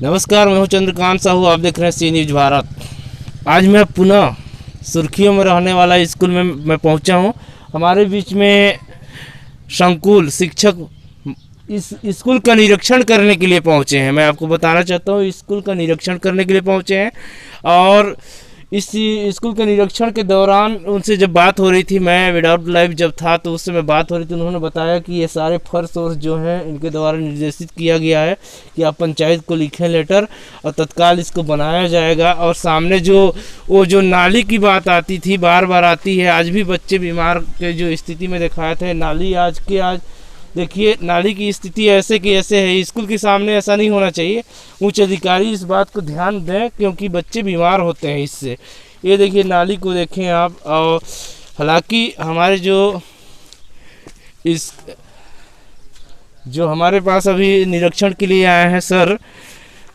नमस्कार, मैं हूं चंद्रकांत साहू। आप देख रहे हैं सी न्यूज़ भारत। आज मैं पुनः सुर्खियों में रहने वाला स्कूल में मैं पहुंचा हूं। हमारे बीच में संकुल शिक्षक इस स्कूल का निरीक्षण करने के लिए पहुंचे हैं। मैं आपको बताना चाहता हूं, स्कूल का निरीक्षण करने के लिए पहुंचे हैं और इस स्कूल के निरीक्षण के दौरान उनसे जब बात हो रही थी, मैं विदाउट लाइव जब था तो उससे मैं बात हो रही थी, उन्होंने बताया कि ये सारे फर्श और जो हैं इनके द्वारा निर्देशित किया गया है कि आप पंचायत को लिखें लेटर और तत्काल इसको बनाया जाएगा। और सामने जो नाली की बात आती थी, बार बार आती है, आज भी बच्चे बीमार के जो स्थिति में दिखाए थे, नाली आज देखिए नाली की स्थिति ऐसे की ऐसे है। स्कूल के सामने ऐसा नहीं होना चाहिए। उच्च अधिकारी इस बात को ध्यान दें क्योंकि बच्चे बीमार होते हैं इससे। ये देखिए नाली को देखें आप। और हालांकि हमारे जो हमारे पास अभी निरीक्षण के लिए आए हैं सर,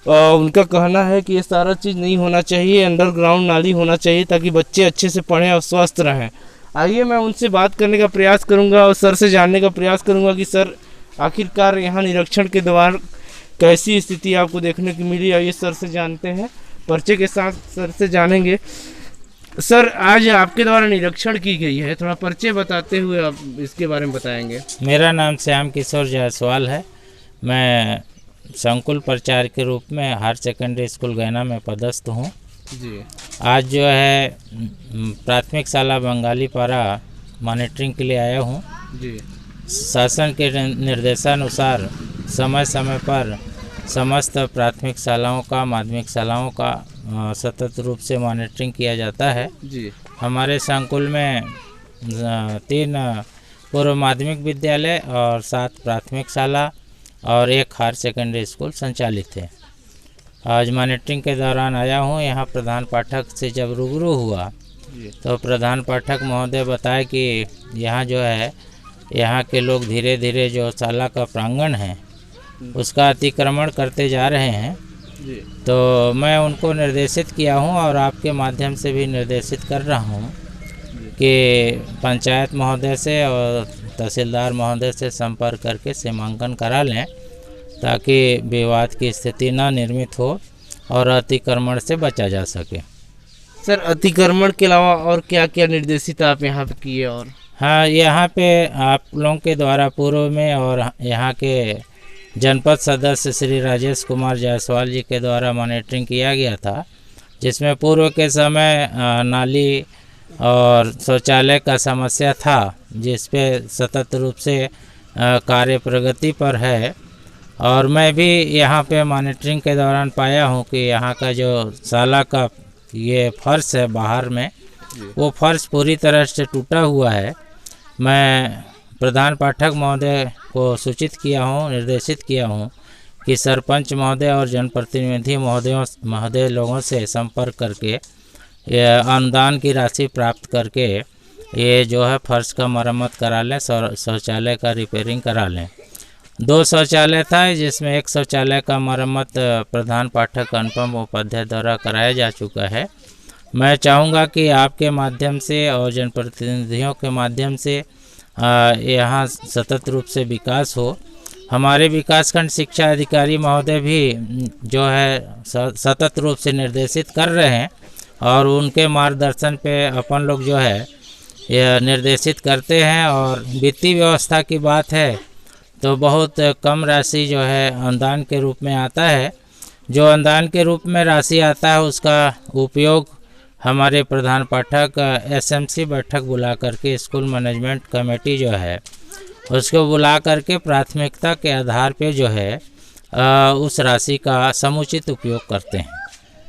उनका कहना है कि ये सारा चीज़ नहीं होना चाहिए, अंडरग्राउंड नाली होना चाहिए ताकि बच्चे अच्छे से पढ़ें और स्वस्थ रहें। आइए मैं उनसे बात करने का प्रयास करूंगा और सर से जानने का प्रयास करूंगा कि सर आखिरकार यहाँ निरीक्षण के दौरान कैसी स्थिति आपको देखने को मिली। आइए सर से जानते हैं, पर्चे के साथ सर से जानेंगे। सर आज आपके द्वारा निरीक्षण की गई है, थोड़ा पर्चे बताते हुए आप इसके बारे में बताएंगे। मेरा नाम श्याम किशोर जायसवाल है। मैं संकुल प्रचार के रूप में हायर सेकेंडरी स्कूल गैना में पदस्थ हूँ जी। आज जो है प्राथमिक शाला बंगाली पारा मॉनिटरिंग के लिए आया हूँ जी। शासन के निर्देशानुसार समय समय पर समस्त प्राथमिक शालाओं का, माध्यमिक शालाओं का सतत रूप से मॉनिटरिंग किया जाता है जी। हमारे संकुल में 3 पूर्व माध्यमिक विद्यालय और 7 प्राथमिक शाला और 1 हायर सेकेंडरी स्कूल संचालित है। आज मॉनिटरिंग के दौरान आया हूँ। यहाँ प्रधान पाठक से जब रूबरू हुआ तो प्रधान पाठक महोदय बताए कि यहाँ जो है यहाँ के लोग धीरे धीरे जो शाला का प्रांगण है उसका अतिक्रमण करते जा रहे हैं। तो मैं उनको निर्देशित किया हूँ और आपके माध्यम से भी निर्देशित कर रहा हूँ कि पंचायत महोदय से और तहसीलदार महोदय से संपर्क करके सीमांकन करा लें ताकि विवाद की स्थिति न निर्मित हो और अतिक्रमण से बचा जा सके। सर अतिक्रमण के अलावा और क्या क्या निर्देशित आप यहाँ पे किए? और हाँ, यहाँ पे आप लोगों के द्वारा पूर्व में और यहाँ के जनपद सदस्य श्री राजेश कुमार जायसवाल जी के द्वारा मॉनिटरिंग किया गया था, जिसमें पूर्व के समय नाली और शौचालय का समस्या था, जिस पे सतत रूप से कार्य प्रगति पर है। और मैं भी यहाँ पे मॉनिटरिंग के दौरान पाया हूँ कि यहाँ का जो शाला का ये फर्श है बाहर में, वो फर्श पूरी तरह से टूटा हुआ है। मैं प्रधान पाठक महोदय को सूचित किया हूँ, निर्देशित किया हूँ कि सरपंच महोदय और जनप्रतिनिधि महोदय लोगों से संपर्क करके ये अनुदान की राशि प्राप्त करके ये जो है फर्श का मरम्मत करा लें, शौचालय का रिपेयरिंग करा लें। 2 शौचालय था, जिसमें 1 शौचालय का मरम्मत प्रधान पाठक अनुपम उपाध्याय द्वारा कराया जा चुका है। मैं चाहूँगा कि आपके माध्यम से और जनप्रतिनिधियों के माध्यम से यहाँ सतत रूप से विकास हो। हमारे विकासखंड शिक्षा अधिकारी महोदय भी जो है सतत रूप से निर्देशित कर रहे हैं और उनके मार्गदर्शन पे अपन लोग जो है यह निर्देशित करते हैं। और वित्तीय व्यवस्था की बात है तो बहुत कम राशि जो है अनुदान के रूप में आता है। जो अनुदान के रूप में राशि आता है उसका उपयोग हमारे प्रधान पाठक एसएमसी बैठक बुला करके स्कूल मैनेजमेंट कमेटी जो है उसको बुला करके प्राथमिकता के आधार पे जो है उस राशि का समुचित उपयोग करते हैं।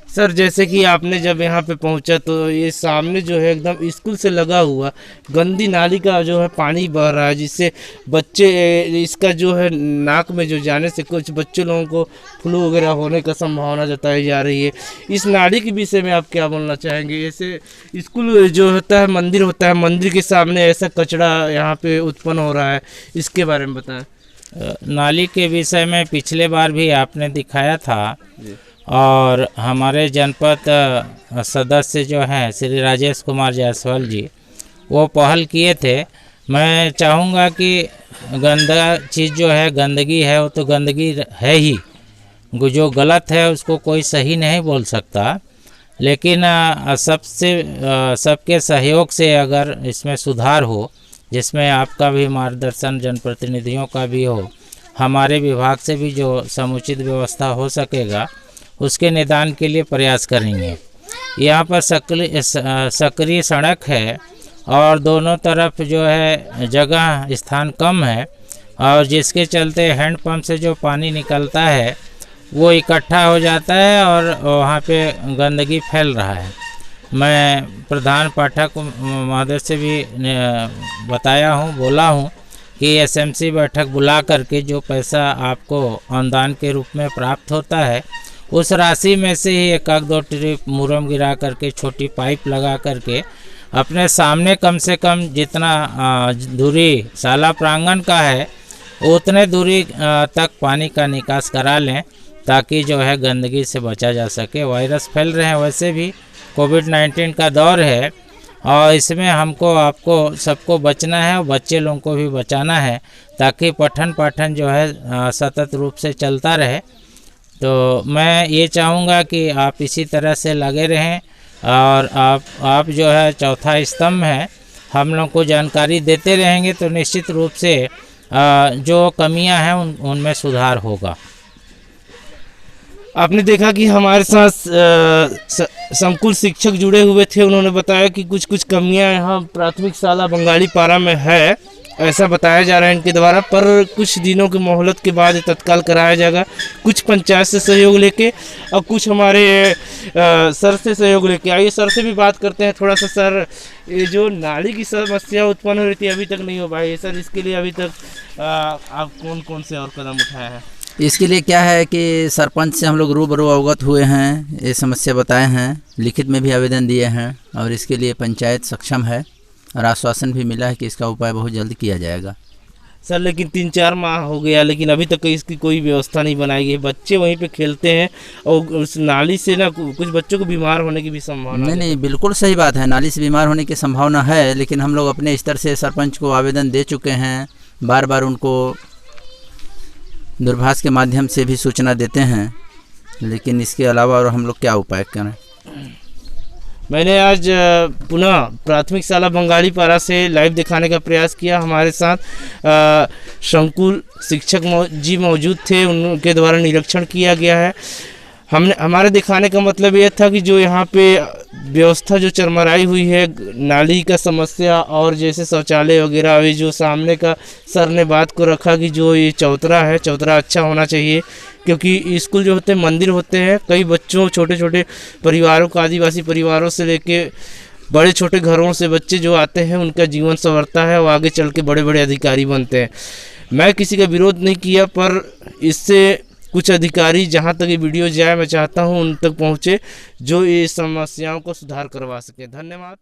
सर जैसे कि आपने जब यहाँ पे पहुँचा तो ये सामने जो है एकदम स्कूल से लगा हुआ गंदी नाली का जो है पानी बह रहा है, जिससे बच्चे इसका जो है नाक में जो जाने से कुछ बच्चों लोगों को फ्लू वगैरह होने का संभावना जताई जा रही है। इस नाली के विषय में आप क्या बोलना चाहेंगे? ऐसे स्कूल जो होता है मंदिर होता है, मंदिर के सामने ऐसा कचरा यहाँ पे उत्पन्न हो रहा है, इसके बारे में बताएं। नाली के विषय में पिछले बार भी आपने दिखाया था और हमारे जनपद सदस्य जो हैं श्री राजेश कुमार जायसवाल जी वो पहल किए थे। मैं चाहूँगा कि गंदा चीज़ जो है, गंदगी है, वो तो गंदगी है ही, जो गलत है उसको कोई सही नहीं बोल सकता, लेकिन सबके सहयोग से अगर इसमें सुधार हो, जिसमें आपका भी मार्गदर्शन, जनप्रतिनिधियों का भी हो, हमारे विभाग से भी जो समुचित व्यवस्था हो सकेगा उसके निदान के लिए प्रयास करेंगे। यहाँ पर सक्रिय सड़क है और दोनों तरफ जो है जगह स्थान कम है, और जिसके चलते हैंडपंप से जो पानी निकलता है वो इकट्ठा हो जाता है और वहाँ पे गंदगी फैल रहा है। मैं प्रधान पाठक महोदय से भी बोला हूँ कि एसएमसी बैठक बुला करके जो पैसा आपको अनुदान के रूप में प्राप्त होता है उस राशि में से ही एक दो ट्रिप मुरम गिरा करके, छोटी पाइप लगा करके अपने सामने कम से कम जितना दूरी शाला प्रांगण का है उतने दूरी तक पानी का निकास करा लें, ताकि जो है गंदगी से बचा जा सके। वायरस फैल रहे हैं, वैसे भी कोविड-19 का दौर है और इसमें हमको आपको सबको बचना है और बच्चे लोगों को भी बचाना है, ताकि पठन पाठन जो है सतत रूप से चलता रहे। तो मैं ये चाहूँगा कि आप इसी तरह से लगे रहें और आप जो है चौथा स्तंभ है, हम लोग को जानकारी देते रहेंगे तो निश्चित रूप से जो कमियां हैं उनमें सुधार होगा। आपने देखा कि हमारे साथ संकुल शिक्षक जुड़े हुए थे, उन्होंने बताया कि कुछ कुछ कमियां यहाँ प्राथमिक शाला बंगाली पारा में है, ऐसा बताया जा रहा है इनके द्वारा। पर कुछ दिनों की मोहलत के बाद तत्काल कराया जाएगा, कुछ पंचायत से सहयोग लेके और कुछ हमारे सर से सहयोग लेके। आइए सर से भी बात करते हैं थोड़ा सा। सर, ये जो नाली की समस्या उत्पन्न हो रही थी अभी तक नहीं हो पाई सर, इसके लिए अभी तक आप कौन कौन से और कदम उठाए हैं? इसके लिए क्या है कि सरपंच से हम लोग रूबरू अवगत हुए हैं, ये समस्या बताए हैं, लिखित में भी आवेदन दिए हैं और इसके लिए पंचायत सक्षम है और आश्वासन भी मिला है कि इसका उपाय बहुत जल्द किया जाएगा। सर, लेकिन 3-4 माह हो गया लेकिन अभी तक इसकी कोई व्यवस्था नहीं बनाई गई। बच्चे वहीं पे खेलते हैं और उस नाली से ना कुछ बच्चों को बीमार होने की भी संभावना। नहीं, बिल्कुल सही बात है, नाली से बीमार होने की संभावना है, लेकिन हम लोग अपने स्तर से सरपंच को आवेदन दे चुके हैं, बार बार उनको दूरभाष के माध्यम से भी सूचना देते हैं, लेकिन इसके अलावा और हम लोग क्या उपाय करें। मैंने आज पुनः प्राथमिक शाला बंगाली पारा से लाइव दिखाने का प्रयास किया। हमारे साथ संकुल शिक्षक जी मौजूद थे, उनके द्वारा निरीक्षण किया गया है। हमारे दिखाने का मतलब यह था कि जो यहाँ पे व्यवस्था जो चरमराई हुई है, नाली का समस्या और जैसे शौचालय वगैरह, अभी जो सामने का सर ने बात को रखा कि जो ये चौतरा है, चौतरा अच्छा होना चाहिए, क्योंकि स्कूल जो होते हैं मंदिर होते हैं। कई बच्चों, छोटे छोटे परिवारों को, आदिवासी परिवारों से लेके बड़े छोटे घरों से बच्चे जो आते हैं उनका जीवन संवरता है और आगे चल के बड़े बड़े अधिकारी बनते हैं। मैं किसी का विरोध नहीं किया, पर इससे कुछ अधिकारी, जहां तक ये वीडियो जाए, मैं चाहता हूं उन तक पहुंचे जो ये समस्याओं को सुधार करवा सके। धन्यवाद।